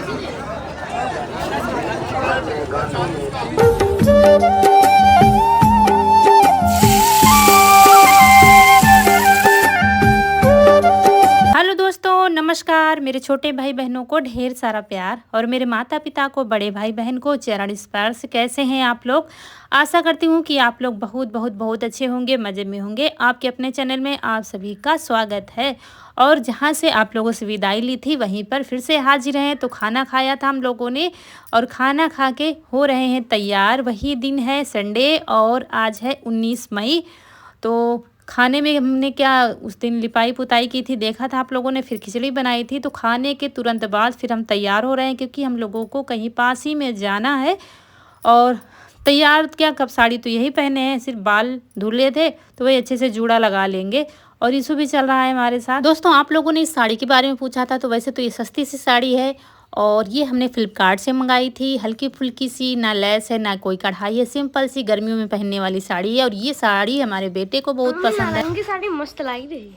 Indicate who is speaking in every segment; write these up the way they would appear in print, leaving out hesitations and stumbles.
Speaker 1: Hello दोस्तों, नमस्कार। मेरे छोटे भाई बहनों को ढेर सारा प्यार और मेरे माता पिता को, बड़े भाई बहन को चरण स्पर्श। कैसे हैं आप लोग? आशा करती हूँ कि आप लोग बहुत बहुत बहुत अच्छे होंगे, मज़े में होंगे। आपके अपने चैनल में आप सभी का स्वागत है। और जहाँ से आप लोगों से विदाई ली थी वहीं पर फिर से हाजिर हैं। तो खाना खाया था हम लोगों ने और खाना खा के हो रहे हैं तैयार। वही दिन है संडे और आज है 19 मई। तो खाने में हमने क्या उस दिन लिपाई पुताई की थी, देखा था आप लोगों ने। फिर खिचड़ी बनाई थी। तो खाने के तुरंत बाद फिर हम तैयार हो रहे हैं क्योंकि हम लोगों को कहीं पास ही में जाना है। और तैयार क्या, कब साड़ी तो यही पहने हैं, सिर्फ बाल धुले थे तो वही अच्छे से जूड़ा लगा लेंगे। और ईशु भी चल रहा है हमारे साथ। दोस्तों, आप लोगों ने इस साड़ी के बारे में पूछा था, तो वैसे तो ये सस्ती सी साड़ी है और ये हमने फ्लिपकार्ट से मंगाई थी। हल्की फुल्की सी, ना लेस है ना कोई कढ़ाई है, सिंपल सी गर्मियों में पहनने वाली साड़ी है। और ये साड़ी हमारे बेटे को बहुत पसंद है।
Speaker 2: की साड़ी मस्त लग रही है।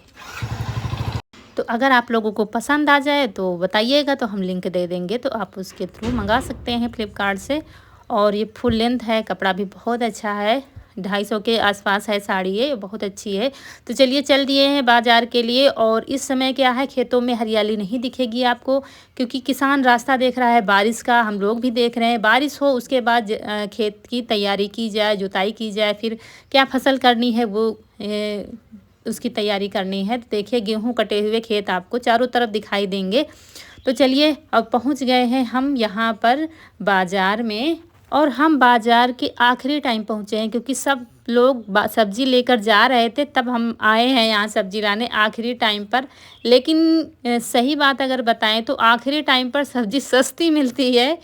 Speaker 1: तो अगर आप लोगों को पसंद आ जाए तो बताइएगा, तो हम लिंक दे देंगे, तो आप उसके थ्रू मंगा सकते हैं फ्लिपकार्ट से। और ये फुल लेंथ है, कपड़ा भी बहुत अच्छा है। 250 के आसपास है साड़ी, ये बहुत अच्छी है। तो चलिए चल दिए हैं बाज़ार के लिए। और इस समय क्या है, खेतों में हरियाली नहीं दिखेगी आपको क्योंकि किसान रास्ता देख रहा है बारिश का। हम लोग भी देख रहे हैं बारिश हो, उसके बाद खेत की तैयारी की जाए, जुताई की जाए, फिर क्या फसल करनी है वो उसकी तैयारी करनी है। तो देखिए गेहूं कटे हुए खेत आपको चारों तरफ दिखाई देंगे। तो चलिए अब पहुंच गए हैं हम यहाँ पर बाज़ार में। और हम बाज़ार के आखिरी टाइम पहुँचे हैं क्योंकि सब लोग सब्ज़ी लेकर जा रहे थे, तब हम आए हैं यहाँ सब्ज़ी लाने आखिरी टाइम पर। लेकिन सही बात अगर बताएं तो आखिरी टाइम पर सब्ज़ी सस्ती मिलती है।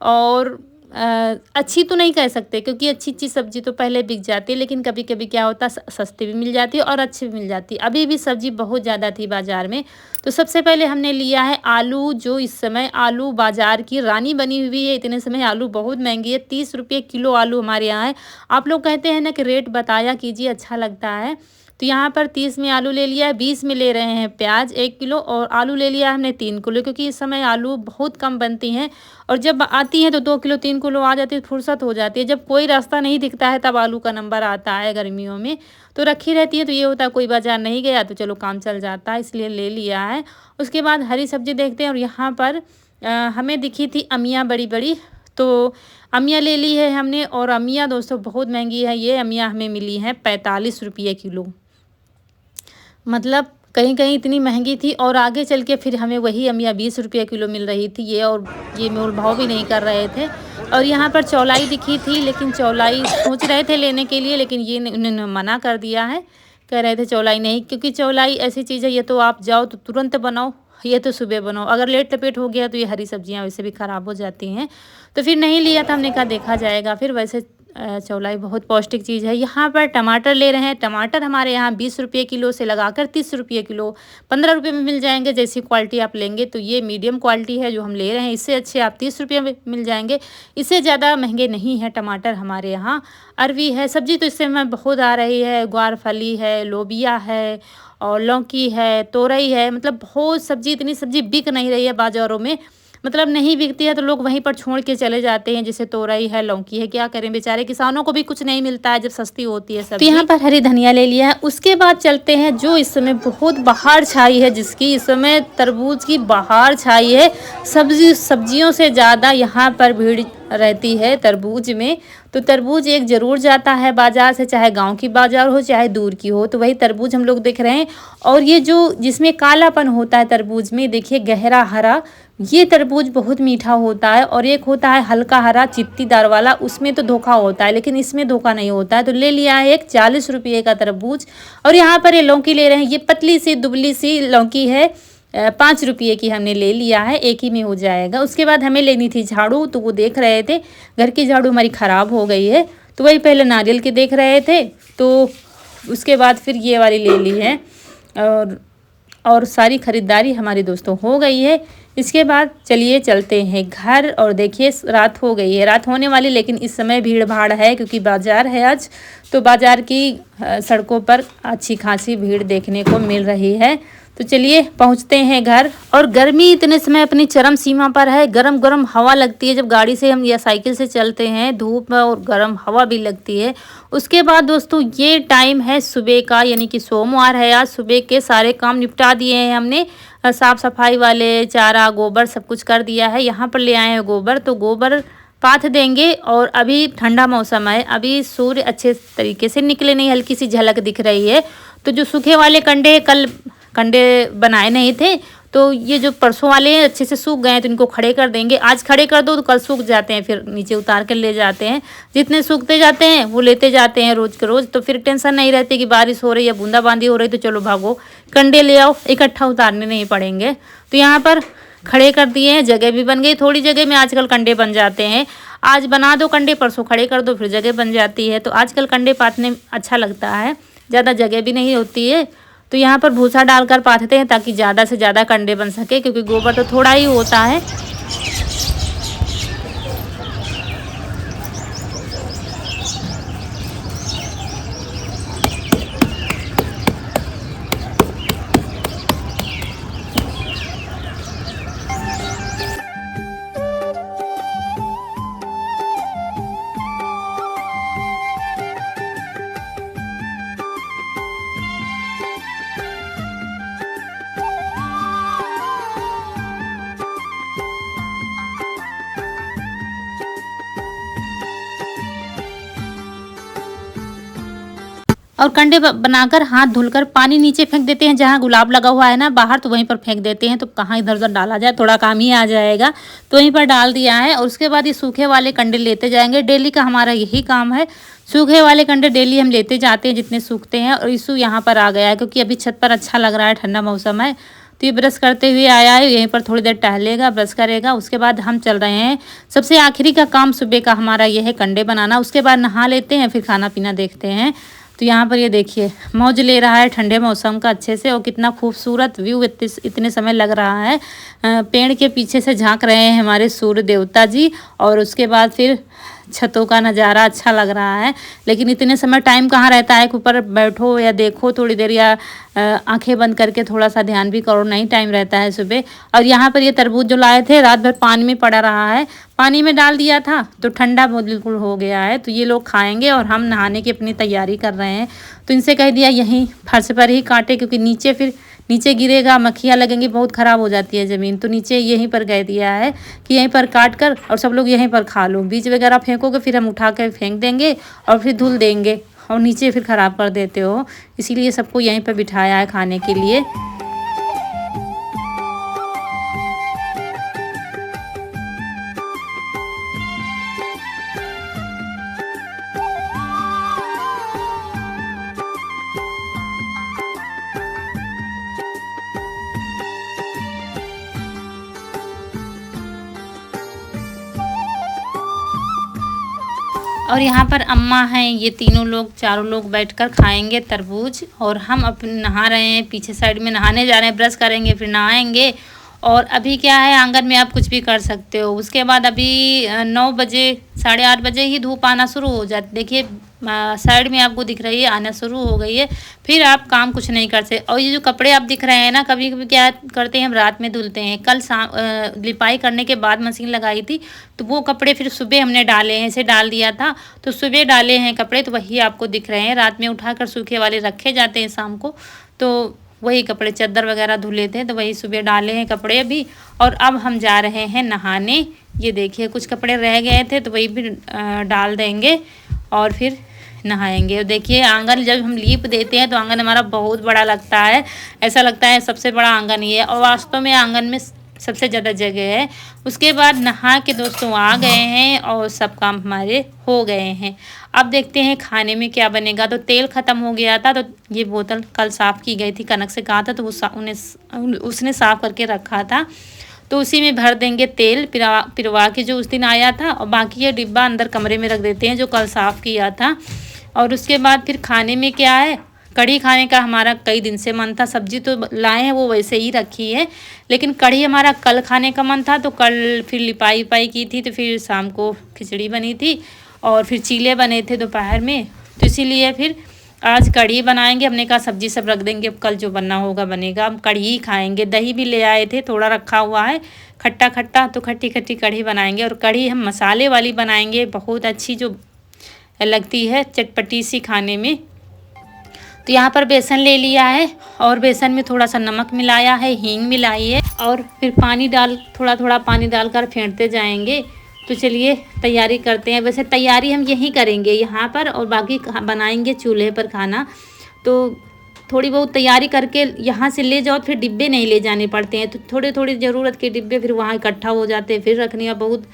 Speaker 1: और अच्छी तो नहीं कह सकते क्योंकि अच्छी सब्ज़ी तो पहले बिक जाती है, लेकिन कभी कभी क्या होता है सस्ती भी मिल जाती है और अच्छी भी मिल जाती है। अभी भी सब्ज़ी बहुत ज़्यादा थी बाज़ार में। तो सबसे पहले हमने लिया है आलू, जो इस समय आलू बाज़ार की रानी बनी हुई है। इतने समय आलू बहुत महंगी है, 30 रुपये किलो आलू हमारे यहाँ है। आप लोग कहते हैं ना कि रेट बताया कीजिए, अच्छा लगता है। तो यहाँ पर 30 में आलू ले लिया है, 20 में ले रहे हैं प्याज 1 किलो, और आलू ले लिया हमने 3 किलो क्योंकि इस समय आलू बहुत कम बनती हैं। और जब आती हैं तो 2 किलो 3 किलो आ जाती है, फुर्सत हो जाती है। जब कोई रास्ता नहीं दिखता है तब आलू का नंबर आता है गर्मियों में, तो रखी रहती है। तो ये होता है कोई बाजार नहीं गया तो चलो काम चल जाता है, इसलिए ले लिया है। उसके बाद हरी सब्जी देखते हैं। और यहाँ पर हमें दिखी थी अमिया बड़ी बड़ी, तो अमिया ले ली है हमने। और अमिया दोस्तों बहुत महंगी है। ये अमिया हमें मिली है 45 रुपये किलो, मतलब कहीं कहीं इतनी महंगी थी। और आगे चल के फिर हमें वही अमिया 20 रुपये किलो मिल रही थी ये, और ये मोल भाव भी नहीं कर रहे थे। और यहाँ पर चौलाई दिखी थी, लेकिन चौलाई सोच रहे थे लेने के लिए, लेकिन ये उन्होंने मना कर दिया है। कह रहे थे चौलाई नहीं, क्योंकि चौलाई ऐसी चीज़ है, ये तो आप जाओ तो तुरंत बनाओ, ये तो सुबह बनाओ। अगर लेट लपेट हो गया तो ये हरी सब्जियां वैसे भी ख़राब हो जाती हैं। तो फिर नहीं लिया था, हमने कहा देखा जाएगा फिर। वैसे चौलाई बहुत पौष्टिक चीज़ है। यहाँ पर टमाटर ले रहे हैं। टमाटर हमारे यहाँ 20 रुपये किलो से लगाकर 30 रुपये किलो, 15 रुपये में मिल जाएंगे। जैसी क्वालिटी आप लेंगे, तो ये मीडियम क्वालिटी है जो हम ले रहे हैं। इससे अच्छे आप 30 रुपये में मिल जाएंगे, इससे ज़्यादा महंगे नहीं है टमाटर हमारे यहाँ। अरवी है, सब्जी तो इस समय बहुत आ रही है। ग्वारफली है, लोबिया है, और लौकी है, तोरई है। मतलब बहुत सब्जी, इतनी सब्जी बिक नहीं रही है बाज़ारों में। मतलब नहीं बिकती है तो लोग वहीं पर छोड़ के चले जाते हैं। जैसे तोरई है, लौकी है, क्या करें बेचारे किसानों को भी कुछ नहीं मिलता है जब सस्ती होती है सब्जी। तो यहाँ पर हरी धनिया ले लिया है। उसके बाद चलते हैं जो इस समय बहुत बहार छाई है, जिसकी इस समय तरबूज की बहार छाई है। सब्जियों से ज़्यादा यहाँ पर भीड़ रहती है तरबूज में। तो तरबूज एक ज़रूर जाता है बाज़ार से, चाहे गांव की बाज़ार हो चाहे दूर की हो। तो वही तरबूज हम लोग देख रहे हैं। और ये जो जिसमें कालापन होता है तरबूज में, देखिए गहरा हरा, ये तरबूज बहुत मीठा होता है। और एक होता है हल्का हरा चित्तीदार वाला, उसमें तो धोखा होता है, लेकिन इसमें धोखा नहीं होता है। तो ले लिया है एक 40 रुपये का तरबूज। और यहाँ पर ये लौकी ले रहे हैं। ये पतली सी दुबली सी लौकी है, 5 रुपये की हमने ले लिया है, एक ही में हो जाएगा। उसके बाद हमें लेनी थी झाड़ू, तो वो देख रहे थे घर की झाड़ू हमारी ख़राब हो गई है, तो वही पहले नारियल की देख रहे थे। तो उसके बाद फिर ये वाली ले ली है। और सारी ख़रीदारी हमारी दोस्तों हो गई है। इसके बाद चलिए चलते हैं घर। और देखिए रात हो गई है, रात होने वाली, लेकिन इस समय भीड़ भाड़ है क्योंकि बाज़ार है आज। तो बाज़ार की सड़कों पर अच्छी खासी भीड़ देखने को मिल रही है। तो चलिए पहुंचते हैं घर। और गर्मी इतने समय अपनी चरम सीमा पर है, गरम गरम हवा लगती है जब गाड़ी से हम या साइकिल से चलते हैं, धूप में और गरम हवा भी लगती है। उसके बाद दोस्तों ये टाइम है सुबह का, यानी कि सोमवार है आज। सुबह के सारे काम निपटा दिए हैं हमने, साफ सफाई वाले, चारा, गोबर सब कुछ कर दिया है। यहाँ पर ले आए हैं गोबर, तो गोबर पाथ देंगे। और अभी ठंडा मौसम है, अभी सूर्य अच्छे तरीके से निकले नहीं, हल्की सी झलक दिख रही है। तो जो सूखे वाले कंडे, कल कंडे बनाए नहीं थे तो ये जो परसों वाले हैं अच्छे से सूख गए हैं, तो इनको खड़े कर देंगे। आज खड़े कर दो तो कल सूख जाते हैं, फिर नीचे उतार कर ले जाते हैं। जितने सूखते जाते हैं वो लेते जाते हैं रोज़ के रोज़, तो फिर टेंशन नहीं रहती कि बारिश हो रही है, बूंदाबांदी हो रही, तो चलो भागो कंडे ले आओ, इकट्ठा उतारने नहीं पड़ेंगे। तो यहाँ पर खड़े कर दिए हैं, जगह भी बन गई। थोड़ी जगह में आजकल कंडे बन जाते हैं, आज बना दो कंडे, परसों खड़े कर दो, फिर जगह बन जाती है। तो आजकल कंडे पाथने अच्छा लगता है, ज़्यादा जगह भी नहीं होती है। तो यहाँ पर भूसा डालकर पाथते हैं ताकि ज़्यादा से ज़्यादा कंडे बन सके, क्योंकि गोबर तो थोड़ा ही होता है। और कंडे बनाकर हाथ धुलकर पानी नीचे फेंक देते हैं, जहाँ गुलाब लगा हुआ है ना बाहर, तो वहीं पर फेंक देते हैं। तो कहाँ इधर उधर डाला जाए, थोड़ा काम ही आ जाएगा, तो वहीं पर डाल दिया है। और उसके बाद ये सूखे वाले कंडे लेते जाएंगे, डेली का हमारा यही काम है। सूखे वाले कंडे डेली हम लेते जाते हैं जितने सूखते हैं। और ईशू यहाँ पर आ गया है क्योंकि अभी छत पर अच्छा लग रहा है, ठंडा मौसम है। तो ये ब्रश करते हुए आया है, यहीं पर थोड़ी देर टहलेगा, ब्रश करेगा, उसके बाद हम चल रहे हैं। सबसे आखिरी का काम सुबह का हमारा यह है कंडे बनाना। उसके बाद नहा लेते हैं, फिर खाना पीना देखते हैं। तो यहाँ पर ये देखिए मौज ले रहा है ठंडे मौसम का अच्छे से, और कितना खूबसूरत व्यू इतने समय लग रहा है। पेड़ के पीछे से झांक रहे हैं हमारे सूर्य देवता जी, और उसके बाद फिर छतों का नज़ारा अच्छा लग रहा है। लेकिन इतने समय टाइम कहाँ रहता है कि ऊपर बैठो या देखो थोड़ी देर, या आंखें बंद करके थोड़ा सा ध्यान भी करो, नहीं टाइम रहता है सुबह। और यहाँ पर ये तरबूज जो लाए थे रात भर पानी में पड़ा रहा है, पानी में डाल दिया था तो ठंडा बहुत बिल्कुल हो गया है। तो ये लोग खाएंगे और हम नहाने की अपनी तैयारी कर रहे हैं। तो इनसे कह दिया यहीं फर्श पर ही काटे, क्योंकि नीचे फिर नीचे गिरेगा, मक्खियाँ लगेंगी, बहुत ख़राब हो जाती है ज़मीन। तो नीचे यहीं पर कह दिया है कि यहीं पर काट कर और सब लोग यहीं पर खा लो। बीज वगैरह फेंकोगे फिर हम उठा कर फेंक देंगे और फिर धुल देंगे, और नीचे फिर ख़राब कर देते हो, इसीलिए सबको यहीं पर बिठाया है खाने के लिए। और यहाँ पर अम्मा हैं, ये तीनों लोग, चारों लोग बैठकर खाएंगे तरबूज। और हम अपने नहा रहे हैं, पीछे साइड में नहाने जा रहे हैं, ब्रश करेंगे फिर नहाएंगे। और अभी क्या है, आंगन में आप कुछ भी कर सकते हो। उसके बाद अभी 9 बजे 8:30 बजे ही धूप आना शुरू हो जाती, देखिए साइड में आपको दिख रही है, आना शुरू हो गई है। फिर आप काम कुछ नहीं कर सकते। और ये जो कपड़े आप दिख रहे हैं ना, कभी कभी क्या करते हैं हम रात में धुलते हैं। कल लिपाई करने के बाद मशीन लगाई थी, तो वो कपड़े फिर सुबह हमने डाले हैं, इसे डाल दिया था तो सुबह डाले हैं कपड़े, तो वही आपको दिख रहे हैं। रात में उठाकर सूखे वाले रखे जाते हैं शाम को, तो वही कपड़े चादर वगैरह धुले थे, तो वही सुबह डाले हैं कपड़े अभी। और अब हम जा रहे हैं नहाने। ये देखिए कुछ कपड़े रह गए थे तो वही भी डाल देंगे और फिर नहाएंगे। और देखिए आंगन जब हम लीप देते हैं तो आंगन हमारा बहुत बड़ा लगता है, ऐसा लगता है सबसे बड़ा आंगन ये है। और वास्तव में आंगन में सबसे ज़्यादा जगह है। उसके बाद नहा के दोस्तों आ गए हैं और सब काम हमारे हो गए हैं। अब देखते हैं खाने में क्या बनेगा। तो तेल ख़त्म हो गया था, तो ये बोतल कल साफ़ की गई थी, कनक से कहा था तो वो उसने साफ़ करके रखा था, तो उसी में भर देंगे तेल पिरवा के जो उस दिन आया था। और बाकी ये डिब्बा अंदर कमरे में रख देते हैं जो कल साफ़ किया था। और उसके बाद फिर खाने में क्या है, कढ़ी खाने का हमारा कई दिन से मन था। सब्जी तो लाए हैं वो वैसे ही रखी है, लेकिन कढ़ी हमारा कल खाने का मन था। तो कल फिर लिपाई की थी, तो फिर शाम को खिचड़ी बनी थी और फिर चीले बने थे दोपहर में, तो इसीलिए फिर आज कढ़ी बनाएंगे, हमने कहा सब्जी सब रख देंगे, अब कल जो बनना होगा बनेगा। हम कढ़ी ही खाएंगे। दही भी ले आए थे, थोड़ा रखा हुआ है खट्टा खट्टा, तो खट्टी खट्टी कढ़ी बनाएंगे। और कढ़ी हम मसाले वाली बनाएंगे, बहुत अच्छी जो लगती है, चटपटी सी खाने में। तो यहाँ पर बेसन ले लिया है और बेसन में थोड़ा सा नमक मिलाया है, हींग मिलाई है और फिर पानी डाल, थोड़ा थोड़ा पानी डालकर फेंटते जाएंगे। तो चलिए तैयारी करते हैं। वैसे तैयारी हम यहीं करेंगे यहाँ पर, और बाकी बनाएंगे चूल्हे पर खाना। तो थोड़ी बहुत तैयारी करके यहाँ से ले जाओ, फिर डिब्बे नहीं ले जाने पड़ते हैं। तो थोड़े थोड़ी ज़रूरत के डिब्बे फिर वहाँ इकट्ठा हो जाते हैं, फिर रखने का बहुत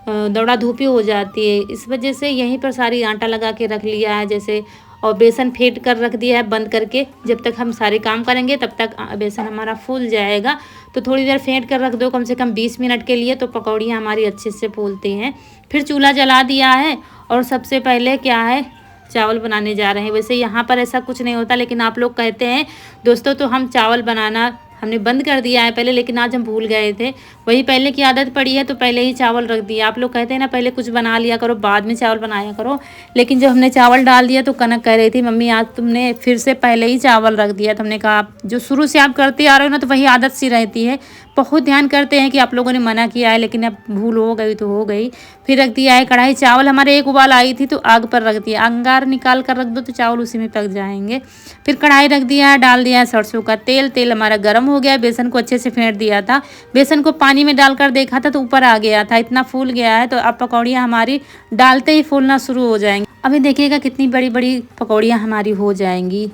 Speaker 1: दौड़ा धूपी हो जाती है। इस वजह से यहीं पर सारी आटा लगा के रख लिया है जैसे, और बेसन फेंट कर रख दिया है बंद करके। जब तक हम सारे काम करेंगे तब तक बेसन हमारा फूल जाएगा। तो थोड़ी देर फेंट कर रख दो, कम से कम 20 मिनट के लिए, तो पकौड़ियाँ हमारी अच्छे से फूलती हैं। फिर चूल्हा जला दिया है और सबसे पहले क्या है, चावल बनाने जा रहे हैं। वैसे यहाँ पर ऐसा कुछ नहीं होता, लेकिन आप लोग कहते हैं दोस्तों, तो हम चावल बनाना हमने बंद कर दिया है पहले, लेकिन आज हम भूल गए थे। वही पहले की आदत पड़ी है, तो पहले ही चावल रख दिया। आप लोग कहते हैं ना पहले कुछ बना लिया करो, बाद में चावल बनाया करो। लेकिन जब हमने चावल डाल दिया तो कनक कह रही थी, मम्मी आज तुमने फिर से पहले ही चावल रख दिया। तो हमने कहा जो शुरू से आप करते आ रहे हो ना, तो वही आदत सी रहती है। बहुत ध्यान करते हैं कि आप लोगों ने मना किया है, लेकिन अब भूल हो गई तो हो गई। फिर रख दिया है कढ़ाई। चावल हमारे एक उबाल आई थी तो आग पर रख दिया, अंगार निकाल कर रख दो तो चावल उसी में पक जाएंगे। फिर कढ़ाई रख दिया है, डाल दिया है सरसों का तेल। तेल हमारा गर्म हो गया, बेसन को अच्छे से फेंट दिया था। बेसन को पानी में डालकर देखा था तो ऊपर आ गया था, इतना फूल गया है। तो अब पकौड़ियाँ हमारी डालते ही फूलना शुरू हो जाएंगी। अभी देखिएगा कितनी बड़ी बड़ी पकौड़ियाँ हमारी हो जाएंगी।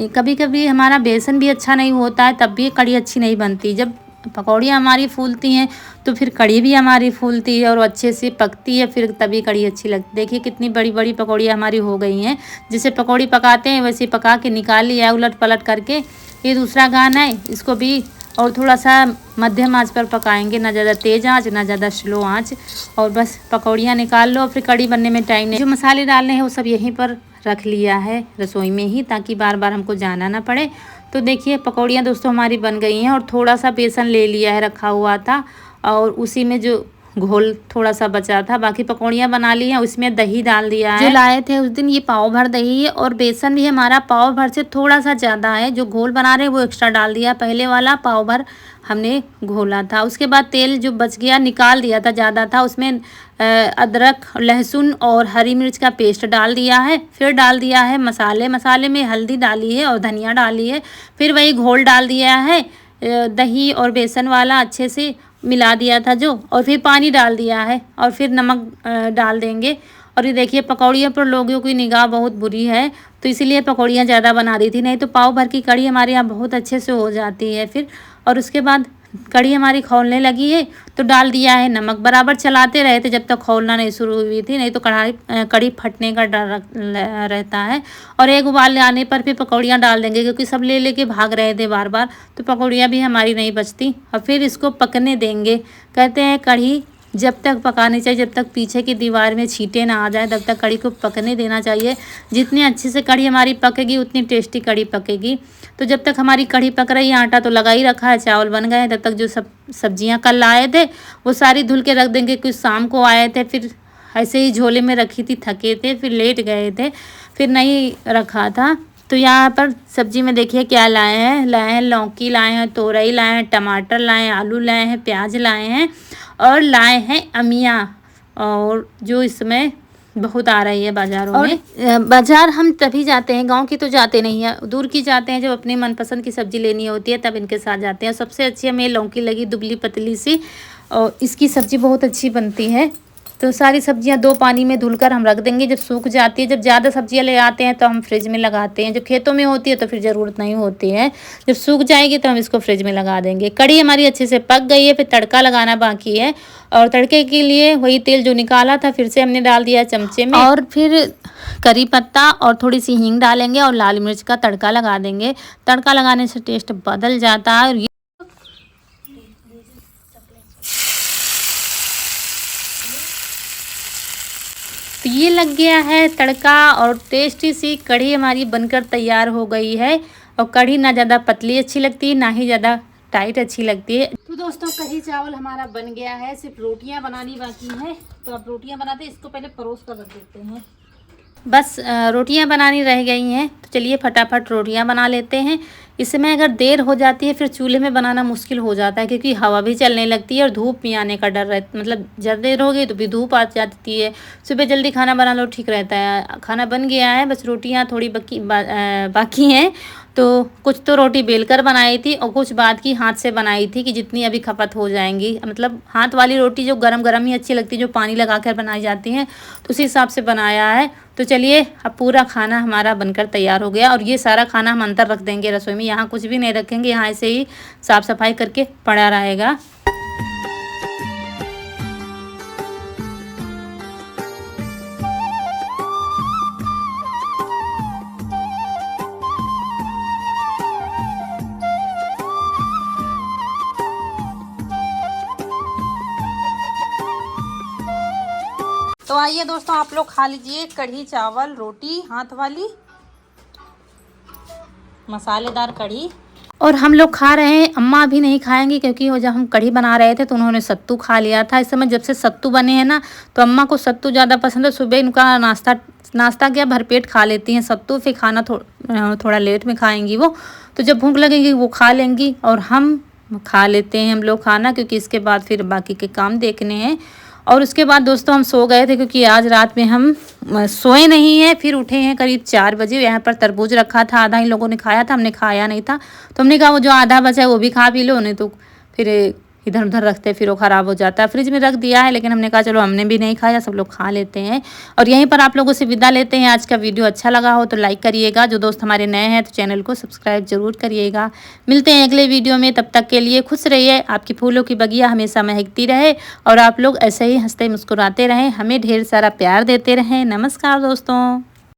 Speaker 1: कभी कभी हमारा बेसन भी अच्छा नहीं होता है, तब भी कढ़ी अच्छी नहीं बनती। जब पकौड़ियाँ हमारी फूलती हैं तो फिर कढ़ी भी हमारी फूलती है और अच्छे से पकती है, फिर तभी कढ़ी अच्छी लगती। देखिए कितनी बड़ी बड़ी पकौड़ियाँ हमारी हो गई हैं। जैसे पकौड़ी पकाते हैं वैसे पका के निकाल लिया है उलट पलट करके। ये दूसरा गाना है, इसको भी और थोड़ा सा मध्यम आंच पर पकाएंगे, ना ज़्यादा तेज़ आंच ना ज़्यादा स्लो आंच। और बस पकौड़ियाँ निकाल लो, फिर कढ़ी बनने में टाइम नहीं। जो मसाले डालने हैं वो सब यहीं पर रख लिया है रसोई में ही, ताकि बार बार हमको जाना ना पड़े। तो देखिए पकौड़ियाँ दोस्तों हमारी बन गई हैं। और थोड़ा सा बेसन ले लिया है, रखा हुआ था, और उसी में जो घोल थोड़ा सा बचा था, बाकी पकौड़ियाँ बना ली हैं। उसमें दही डाल दिया है, जो लाए थे उस दिन, ये पाव भर दही है। और बेसन भी हमारा पाव भर से थोड़ा सा ज़्यादा है, जो घोल बना रहे हैं वो एक्स्ट्रा डाल दिया। पहले वाला पाव भर हमने घोला था। उसके बाद तेल जो बच गया निकाल दिया था, ज़्यादा था, उसमें अदरक लहसुन और हरी मिर्च का पेस्ट डाल दिया है। फिर डाल दिया है मसाले, मसाले में हल्दी डाली है और धनिया डाली है। फिर वही घोल डाल दिया है दही और बेसन वाला, अच्छे से मिला दिया था जो, और फिर पानी डाल दिया है और फिर नमक डाल देंगे। और ये देखिए पकौड़ियों पर लोगों की निगाह बहुत बुरी है, तो इसीलिए पकौड़ियाँ ज़्यादा बना दी थी, नहीं तो पाव भर की कढ़ी हमारे यहाँ बहुत अच्छे से हो जाती है। फिर और उसके बाद कढ़ी हमारी खौलने लगी है तो डाल दिया है नमक। बराबर चलाते रहे थे जब तक खौलना नहीं शुरू हुई थी, नहीं तो कढ़ी फटने का डर रहता है। और एक उबाल आने पर फिर पकौड़ियाँ डाल देंगे, क्योंकि सब ले लेके भाग रहे थे बार बार, तो पकौड़ियाँ भी हमारी नहीं बचती। और फिर इसको पकने देंगे। कहते हैं कढ़ी जब तक पकानी चाहिए, जब तक पीछे की दीवार में छींटे ना आ जाए तब तक कढ़ी को पकने देना चाहिए। जितनी अच्छे से कढ़ी हमारी पकेगी उतनी टेस्टी कढ़ी पकेगी। तो जब तक हमारी कढ़ी पक रही है, आटा तो लगा ही रखा है, चावल बन गए हैं, तब तक जो सब सब्जियां कल लाए थे वो सारी धुल के रख देंगे। कुछ शाम को आए थे, फिर ऐसे ही झोले में रखी थी, थके थे, फिर लेट गए थे, फिर नहीं रखा था। तो यहाँ पर सब्जी में देखिए क्या लाए हैं लौकी लाए हैं, तोरई लाए हैं, टमाटर लाए हैं, आलू लाए हैं, प्याज लाए हैं, और लाए हैं अमिया, और जो इसमें बहुत आ रही है बाज़ारों में। बाज़ार हम तभी जाते हैं, गांव की तो जाते नहीं है, दूर की जाते हैं। जब अपनी मनपसंद की सब्ज़ी लेनी होती है तब इनके साथ जाते हैं। सबसे अच्छी हमें लौकी लगी, दुबली पतली सी, और इसकी सब्ज़ी बहुत अच्छी बनती है। तो सारी सब्जियां 2 पानी में धुलकर हम रख देंगे। जब सूख जाती है, जब ज़्यादा सब्जियां ले आते हैं तो हम फ्रिज में लगाते हैं। जब खेतों में होती है तो फिर ज़रूरत नहीं होती है। जब सूख जाएगी तो हम इसको फ्रिज में लगा देंगे। कढ़ी हमारी अच्छे से पक गई है, फिर तड़का लगाना बाकी है। और तड़के के लिए वही तेल जो निकाला था फिर से हमने डाल दिया चमचे में, और फिर करी पत्ता और थोड़ी सी हींग डालेंगे और लाल मिर्च का तड़का लगा देंगे। तड़का लगाने से टेस्ट बदल जाता है। तो ये लग गया है तड़का, और टेस्टी सी कढ़ी हमारी बनकर तैयार हो गई है। और कढ़ी ना ज़्यादा पतली अच्छी लगती है, ना ही ज़्यादा टाइट अच्छी लगती है। तो दोस्तों कढ़ी चावल हमारा बन गया है, सिर्फ रोटियां बनानी बाकी है। तो अब रोटियां बनाते हैं, इसको पहले परोस कर रख देते हैं। बस रोटियां बनानी रह गई हैं, तो चलिए फटाफट रोटियां बना लेते हैं। इसमें अगर देर हो जाती है फिर चूल्हे में बनाना मुश्किल हो जाता है, क्योंकि हवा भी चलने लगती है और धूप भी आने का डर रहता, मतलब ज़्यादा देर हो गई तो भी धूप आ जाती है। सुबह जल्दी खाना बना लो ठीक रहता है। खाना बन गया है, बस रोटियां थोड़ी बाकी हैं। तो कुछ तो रोटी बेलकर बनाई थी और कुछ बाद की हाथ से बनाई थी, कि जितनी अभी खपत हो जाएंगी। मतलब हाथ वाली रोटी जो गरम गरम ही अच्छी लगती है, जो पानी लगा कर बनाई जाती हैं, तो उसी हिसाब से बनाया है। तो चलिए अब पूरा खाना हमारा बनकर तैयार हो गया, और ये सारा खाना हम अंदर रख देंगे रसोई में। यहाँ कुछ भी नहीं रखेंगे, यहाँ ऐसे ही साफ़ सफाई करके पड़ा रहेगा। तो आइए दोस्तों, आप लोग खा लीजिए कढ़ी चावल रोटी हाथ वाली, मसालेदार कढ़ी। और हम लोग खा रहे हैं, अम्मा अभी नहीं खाएंगी, क्योंकि वो जब हम कढ़ी बना रहे थे तो उन्होंने सत्तू खा लिया था। इस समय जब से सत्तू बने हैं ना, तो अम्मा को सत्तू ज़्यादा पसंद है। सुबह इनका नाश्ता क्या भरपेट खा लेती हैं सत्तू, फिर खाना थोड़ा लेट में खाएंगी वो। तो जब भूख लगेगी वो खा लेंगी, और हम खा लेते हैं हम लोग खाना, क्योंकि इसके बाद फिर बाकी के काम देखने हैं। और उसके बाद दोस्तों हम सो गए थे, क्योंकि आज रात में हम सोए नहीं हैं। फिर उठे हैं करीब 4 बजे। यहाँ पर तरबूज रखा था, आधा इन लोगों ने खाया था, हमने खाया नहीं था। तो हमने कहा वो जो आधा बचा है वो भी खा पी लो, नहीं तो फिर इधर उधर रखते फिर वो ख़राब हो जाता है। फ्रिज में रख दिया है, लेकिन हमने कहा चलो हमने भी नहीं खाया, सब लोग खा लेते हैं। और यहीं पर आप लोगों से विदा लेते हैं। आज का वीडियो अच्छा लगा हो तो लाइक करिएगा, जो दोस्त हमारे नए हैं तो चैनल को सब्सक्राइब जरूर करिएगा। मिलते हैं अगले वीडियो में, तब तक के लिए खुश रहिए, आपकी फूलों की बगिया हमेशा महकती रहे, और आप लोग ऐसे ही हंसते मुस्कुराते रहें, हमें ढेर सारा प्यार देते रहें। नमस्कार दोस्तों।